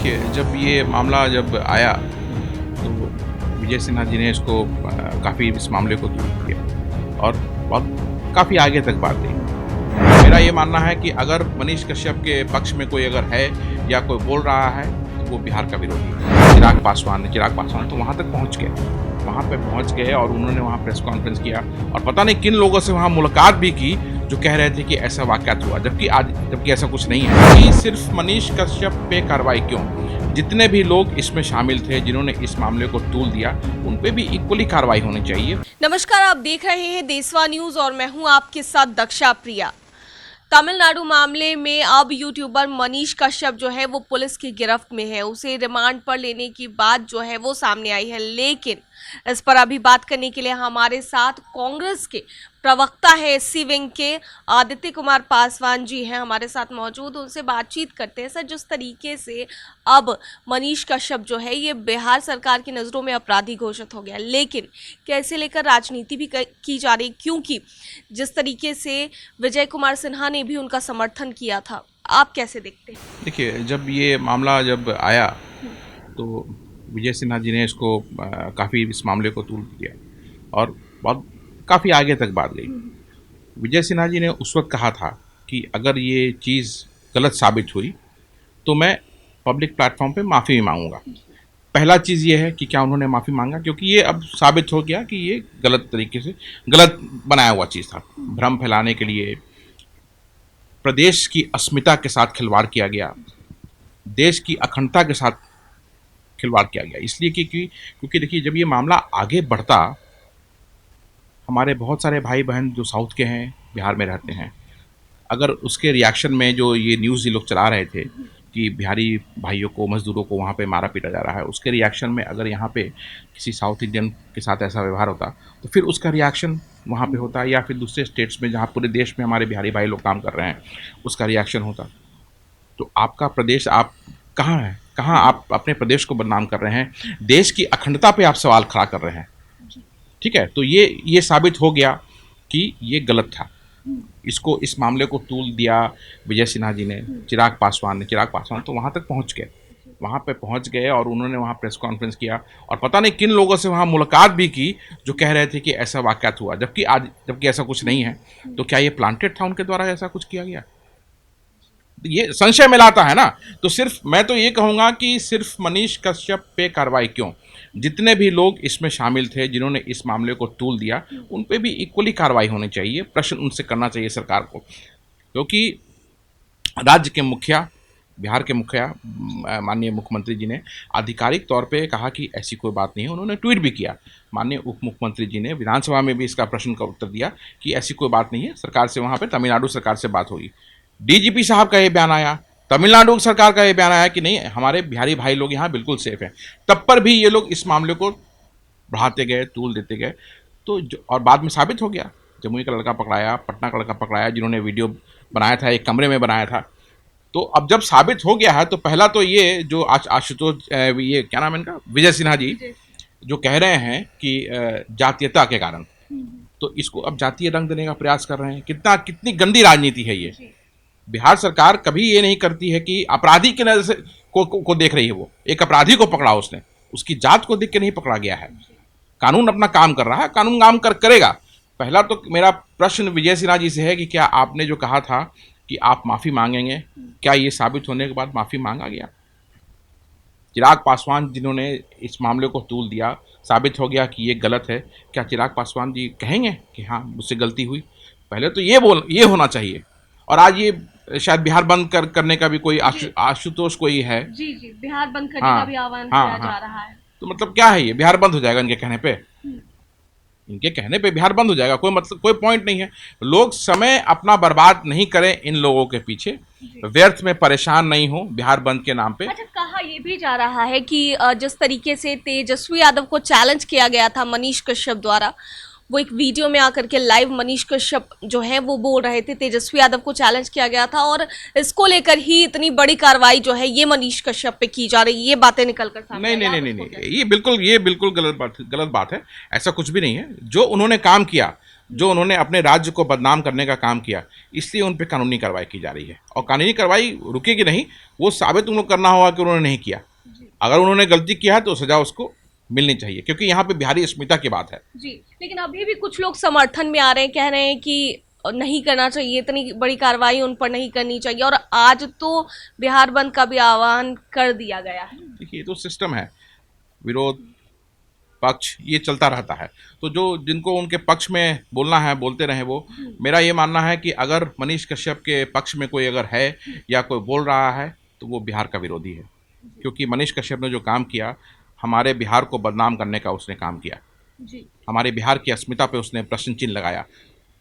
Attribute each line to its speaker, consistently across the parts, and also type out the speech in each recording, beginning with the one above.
Speaker 1: देखिए, जब ये मामला जब आया तो विजय सिन्हा जी ने इसको काफ़ी इस मामले को दूर किया और बहुत काफ़ी आगे तक बात गई। मेरा ये मानना है कि अगर मनीष कश्यप के पक्ष में कोई अगर है या कोई बोल रहा है तो वो बिहार का विरोधी है। चिराग पासवान तो वहाँ तक पहुँच गए, वहाँ पे पहुँच गए और उन्होंने वहाँ प्रेस कॉन्फ्रेंस किया और पता नहीं किन लोगों से वहाँ मुलाकात भी की जो कह रहे थे कि ऐसा वाक़यात हुआ, जबकि ऐसा कुछ नहीं है। कि सिर्फ मनीष कश्यप पे कार्रवाई क्यों, जितने भी लोग इसमें शामिल थे जिन्होंने इस मामले को तूल दिया उन पे भी इक्वली कार्रवाई होनी चाहिए।
Speaker 2: नमस्कार, आप देख रहे हैं देशवा न्यूज और मैं हूं आपके साथ दक्षा प्रिया। तमिलनाडु मामले में अब यूट्यूबर मनीष कश्यप जो है वो पुलिस की गिरफ्त में है। उसे रिमांड पर लेने की बात जो है वो सामने आई है, लेकिन इस पर अभी बात करने के लिए हमारे साथ कांग्रेस के प्रवक्ता है एससी विंग के आदित्य कुमार पासवान जी हैं हमारे साथ मौजूद। उनसे बातचीत करते हैं। सर, जिस तरीके से अब मनीष कश्यप जो है ये बिहार सरकार की नज़रों में अपराधी घोषित हो गया, लेकिन कैसे लेकर राजनीति भी की जा रही, क्योंकि जिस तरीके से विजय कुमार सिन्हा ने भी उनका समर्थन किया था, आप कैसे देखते हैं?
Speaker 1: देखिए, जब ये मामला जब आया तो विजय सिन्हा जी ने इसको काफ़ी इस मामले को तूल दिया और बहुत काफ़ी आगे तक बात गई। विजय सिन्हा जी ने उस वक्त कहा था कि अगर ये चीज़ गलत साबित हुई तो मैं पब्लिक प्लेटफॉर्म पे माफ़ी भी मांगूंगा। पहला चीज़ ये है कि क्या उन्होंने माफ़ी मांगा, क्योंकि ये अब साबित हो गया कि ये गलत तरीके से गलत बनाया हुआ चीज़ था। भ्रम फैलाने के लिए प्रदेश की अस्मिता के साथ खिलवाड़ किया गया, देश की अखंडता के साथ खिलवाड़ किया गया। इसलिए क्योंकि देखिए, जब ये मामला आगे बढ़ता, हमारे बहुत सारे भाई बहन जो साउथ के हैं, बिहार में रहते हैं, अगर उसके रिएक्शन में जो ये न्यूज़ ये लोग चला रहे थे कि बिहारी भाइयों को, मज़दूरों को वहाँ पे मारा पीटा जा रहा है, उसके रिएक्शन में अगर यहाँ पे किसी साउथ इंडियन के साथ ऐसा व्यवहार होता तो फिर उसका रिएक्शन वहाँ पे होता, या फिर दूसरे स्टेट्स में जहाँ पूरे देश में हमारे बिहारी भाई लोग काम कर रहे हैं उसका रिएक्शन होता। तो आपका प्रदेश, आप कहाँ हैं, कहाँ आप अपने प्रदेश को बदनाम कर रहे हैं, देश की अखंडता पे आप सवाल खड़ा कर रहे हैं। ठीक है, तो ये साबित हो गया कि ये गलत था। इसको, इस मामले को तूल दिया विजय सिन्हा जी ने, चिराग पासवान तो वहाँ तक पहुँच गए, वहाँ पे पहुँच गए और उन्होंने वहाँ प्रेस कॉन्फ्रेंस किया और पता नहीं किन लोगों से वहाँ मुलाकात भी की जो कह रहे थे कि ऐसा वाक़यात हुआ, जबकि ऐसा कुछ नहीं है। तो क्या ये प्लांटेड था उनके द्वारा, ऐसा कुछ किया गया? ये संशय में लाता है ना। तो सिर्फ मैं तो ये कहूँगा कि सिर्फ मनीष कश्यप पे कार्रवाई क्यों, जितने भी लोग इसमें शामिल थे जिन्होंने इस मामले को तूल दिया उन पे भी इक्वली कार्रवाई होनी चाहिए। प्रश्न उनसे करना चाहिए सरकार को, क्योंकि राज्य के मुखिया, बिहार के मुखिया माननीय मुख्यमंत्री जी ने आधिकारिक तौर पे कहा कि ऐसी कोई बात नहीं है। उन्होंने ट्वीट भी किया। माननीय उप मुख्यमंत्री जी ने विधानसभा में भी इसका प्रश्न का उत्तर दिया कि ऐसी कोई बात नहीं है, सरकार से, वहाँ पर तमिलनाडु सरकार से बात होगी। डीजीपी साहब का ये बयान आया, तमिलनाडु सरकार का ये बयान आया कि नहीं, हमारे बिहारी भाई लोग यहाँ बिल्कुल सेफ हैं। तब पर भी ये लोग इस मामले को बढ़ाते गए, तूल देते गए। तो और बाद में साबित हो गया, जमुई का लड़का पकड़ाया, पटना का लड़का पकड़ाया जिन्होंने वीडियो बनाया था, एक कमरे में बनाया था। तो अब जब साबित हो गया है तो पहला तो ये जो आशुतोष, ये क्या नाम है इनका, विजय सिन्हा जी जो कह रहे हैं कि जातीयता के कारण, तो इसको अब जातीय रंग देने का प्रयास कर रहे हैं। कितनी गंदी राजनीति है ये। बिहार सरकार कभी ये नहीं करती है कि अपराधी की नजर से को देख रही है। वो एक अपराधी को पकड़ा, उसने उसकी जात को देख के नहीं पकड़ा गया है। कानून अपना काम कर रहा है, कानून काम करेगा। पहला तो मेरा प्रश्न विजय सिन्हा जी से है कि क्या आपने जो कहा था कि आप माफ़ी मांगेंगे, क्या ये साबित होने के बाद माफ़ी मांगा गया? चिराग पासवान जिन्होंने इस मामले को तूल दिया, साबित हो गया कि ये गलत है, क्या चिराग पासवान जी कहेंगे कि हाँ मुझसे गलती हुई? पहले तो ये होना चाहिए। और आज ये शायद बिहार बंद करने का भी कोई आशुतोष कोई है।
Speaker 2: जी, बिहार बंद करने का भी आह्वान किया जा रहा है।
Speaker 1: तो मतलब क्या है, ये बिहार बंद हो जाएगा इनके कहने पे? इनके कहने पे बिहार बंद हो जाएगा? कोई पॉइंट नहीं है। लोग समय अपना बर्बाद नहीं करें इन लोगों के पीछे, व्यर्थ में परेशान नहीं हो बिहार बंद के नाम पे।
Speaker 2: अच्छा, कहा ये भी जा रहा है कि जिस तरीके से तेजस्वी यादव को चैलेंज किया गया था मनीष कश्यप द्वारा, वो एक वीडियो में आकर के लाइव मनीष कश्यप जो है वो बोल रहे थे, तेजस्वी यादव को चैलेंज किया गया था और इसको लेकर ही इतनी बड़ी कार्रवाई जो है ये मनीष कश्यप पे की जा रही है। ये बातें निकल कर सामने
Speaker 1: नहीं, ये बिल्कुल गलत बात है। ऐसा कुछ भी नहीं है। जो उन्होंने काम किया जो उन्होंने अपने राज्य को बदनाम करने का काम किया, इसलिए उन पर कानूनी कार्रवाई की जा रही है। और कानूनी कार्रवाई रुकेगी नहीं, वो साबित उनको करना होगा कि उन्होंने नहीं किया। अगर उन्होंने गलती किया है तो सजा उसको मिलनी चाहिए, क्योंकि यहाँ पे बिहारी अस्मिता की बात है।
Speaker 2: जी, लेकिन अभी भी कुछ लोग समर्थन में आ रहे हैं, कह रहे हैं कि नहीं करना चाहिए, इतनी बड़ी कार्रवाई उन पर नहीं करनी चाहिए, और आज तो बिहार बंद का भी आह्वान कर दिया गया है।
Speaker 1: देखिए, ये तो सिस्टम है, विरोध पक्ष ये चलता रहता है। तो जो जिनको उनके पक्ष में बोलना है बोलते रहे वो। मेरा ये मानना है कि अगर मनीष कश्यप के पक्ष में कोई अगर है या कोई बोल रहा है तो वो बिहार का विरोधी है, क्योंकि मनीष कश्यप ने जो काम किया, हमारे बिहार को बदनाम करने का उसने काम किया
Speaker 2: जी।
Speaker 1: हमारे बिहार की अस्मिता पे उसने प्रश्न चिन्ह लगाया।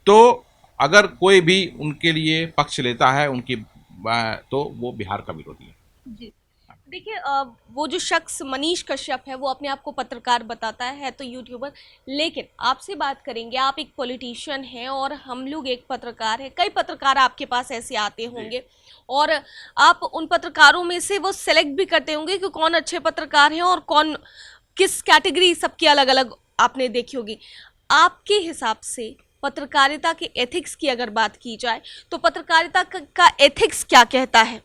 Speaker 1: तो अगर कोई भी उनके लिए पक्ष लेता है उनकी, तो वो बिहार का विरोधी है।
Speaker 2: जी, देखिए, वो जो शख्स मनीष कश्यप है वो अपने आप को पत्रकार बताता है तो यूट्यूबर, लेकिन आपसे बात करेंगे, आप एक पॉलिटिशियन हैं और हम लोग एक पत्रकार हैं। कई पत्रकार आपके पास ऐसे आते होंगे और आप उन पत्रकारों में से वो सेलेक्ट भी करते होंगे कि कौन अच्छे पत्रकार हैं और कौन किस कैटेगरी, सबकी अलग अलग आपने देखी होगी। आपके हिसाब से पत्रकारिता के एथिक्स की अगर बात की जाए तो पत्रकारिता का एथिक्स क्या कहता है?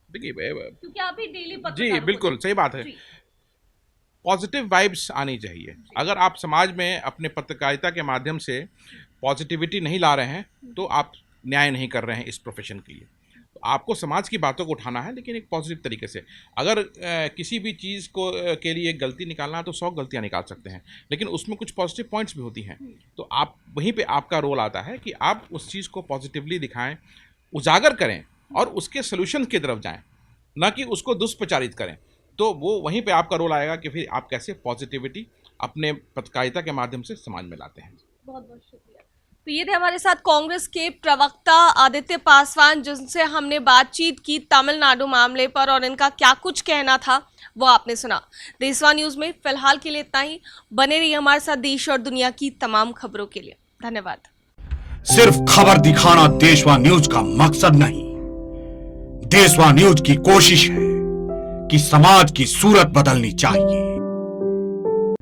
Speaker 1: देखिए,
Speaker 2: क्योंकि आप भी डेली
Speaker 1: जी बिल्कुल सही बात है। पॉजिटिव वाइब्स आनी चाहिए। अगर आप समाज में अपने पत्रकारिता के माध्यम से पॉजिटिविटी नहीं ला रहे हैं तो आप न्याय नहीं कर रहे हैं इस प्रोफेशन के लिए। तो आपको समाज की बातों को उठाना है, लेकिन एक पॉजिटिव तरीके से। अगर किसी भी चीज़ को के लिए गलती निकालना है तो 100 गलतियां निकाल सकते हैं, लेकिन उसमें कुछ पॉजिटिव पॉइंट्स भी होती हैं। तो आप वहीं पे आपका रोल आता है कि आप उस चीज़ को पॉजिटिवली दिखाएं, उजागर करें और उसके सोल्यूशन की तरफ जाएं, ना कि उसको दुष्प्रचारित करें। तो वो वहीं पे आपका रोल आएगा कि फिर आप कैसे पॉजिटिविटी अपने पत्रकारिता के माध्यम से समाज में लाते हैं।
Speaker 2: बहुत बहुत शुक्रिया। तो ये थे हमारे साथ कांग्रेस के प्रवक्ता आदित्य पासवान, जिनसे हमने बातचीत की तमिलनाडु मामले पर, और इनका क्या कुछ कहना था वो आपने सुना। देशवा न्यूज़ में फिलहाल के लिए इतना ही। बने रहिए हमारे साथ देश और दुनिया की तमाम खबरों के लिए। धन्यवाद।
Speaker 3: सिर्फ खबर दिखाना देशवा न्यूज का मकसद नहीं, देशवा न्यूज की कोशिश है कि समाज की सूरत बदलनी चाहिए।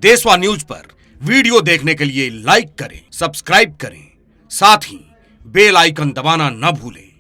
Speaker 3: देशवा न्यूज पर वीडियो देखने के लिए लाइक करें, सब्सक्राइब करें, साथ ही बेल आइकन दबाना न भूलें।